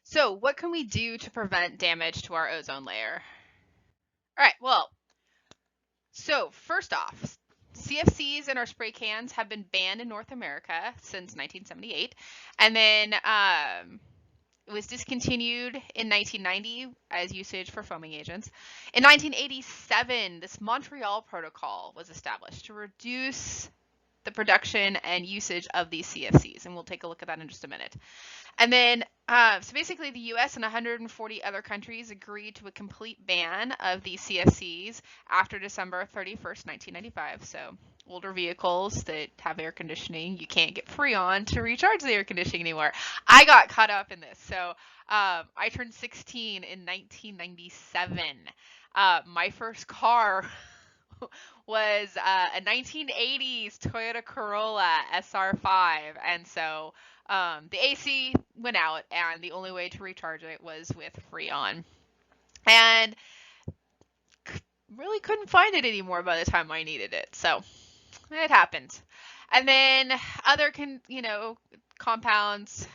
So, what can we do to prevent damage to our ozone layer? All right, well, so first off, CFCs in our spray cans have been banned in North America since 1978, and then it was discontinued in 1990 as usage for foaming agents. In 1987, this Montreal Protocol was established to reduce the production and usage of these CFCs, and we'll take a look at that in just a minute. And then, so basically, the US and 140 other countries agreed to a complete ban of these CFCs after December 31st, 1995. So, older vehicles that have air conditioning, you can't get Freon to recharge the air conditioning anymore. I got caught up in this. So, I turned 16 in 1997. My first car was a 1980s Toyota Corolla SR5, and so the AC went out, and the only way to recharge it was with Freon, and really couldn't find it anymore by the time I needed it. So it happened. And then other compounds,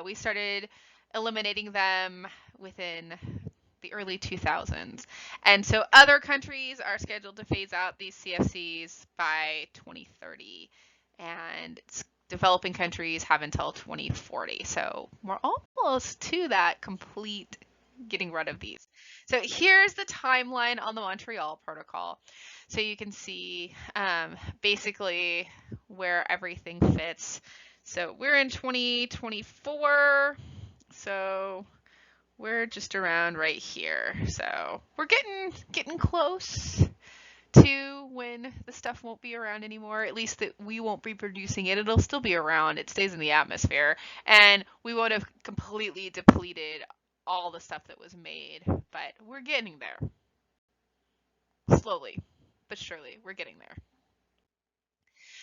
we started eliminating them within the early 2000s. And so other countries are scheduled to phase out these CFCs by 2030. And developing countries have until 2040. So we're almost to that complete getting rid of these. So here's the timeline on the Montreal Protocol. So you can see basically where everything fits. So we're in 2024. So we're just around right here. So we're getting close to when the stuff won't be around anymore, at least that we won't be producing it. It'll still be around. It stays in the atmosphere, and we won't have completely depleted all the stuff that was made, but we're getting there. Slowly, but surely, we're getting there.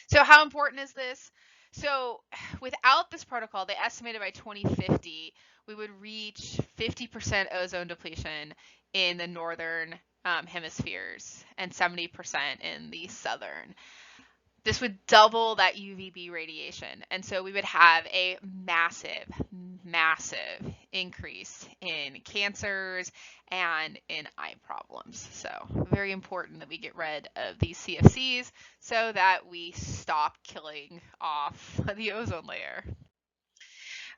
So how important is this? So without this protocol, they estimated by 2050, we would reach 50% ozone depletion in the northern hemispheres and 70% in the southern. This would double that UVB radiation. And so we would have a massive, massive increase in cancers and in eye problems. So very important that we get rid of these CFCs so that we stop killing off the ozone layer.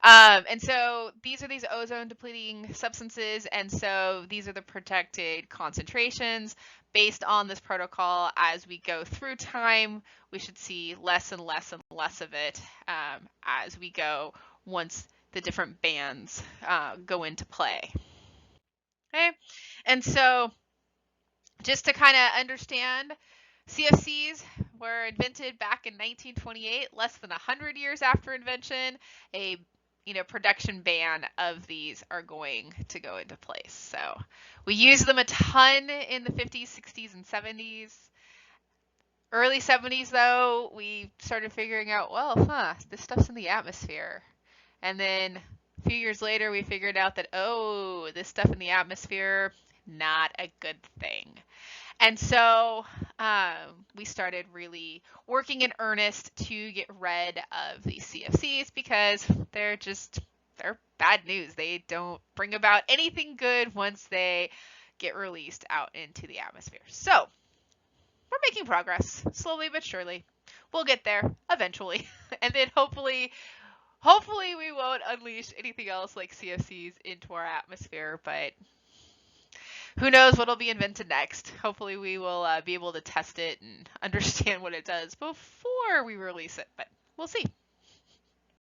And so these are these ozone depleting substances, and so these are the protected concentrations. Based on this protocol, as we go through time, we should see less and less and less of it as we go once the different bands go into play. Okay, and so just to kind of understand, CFCs were invented back in 1928, less than 100 years after invention. A production ban of these are going to go into place. So we used them a ton in the 50s, 60s, and 70s. Early 70s, though, we started figuring out, well, this stuff's in the atmosphere. And then a few years later, we figured out that, this stuff in the atmosphere, not a good thing. And so we started really working in earnest to get rid of these CFCs because they're bad news. They don't bring about anything good once they get released out into the atmosphere. So we're making progress, slowly but surely. We'll get there eventually. And then hopefully we won't unleash anything else like CFCs into our atmosphere, but who knows what'll be invented next. Hopefully we will be able to test it and understand what it does before we release it, but we'll see.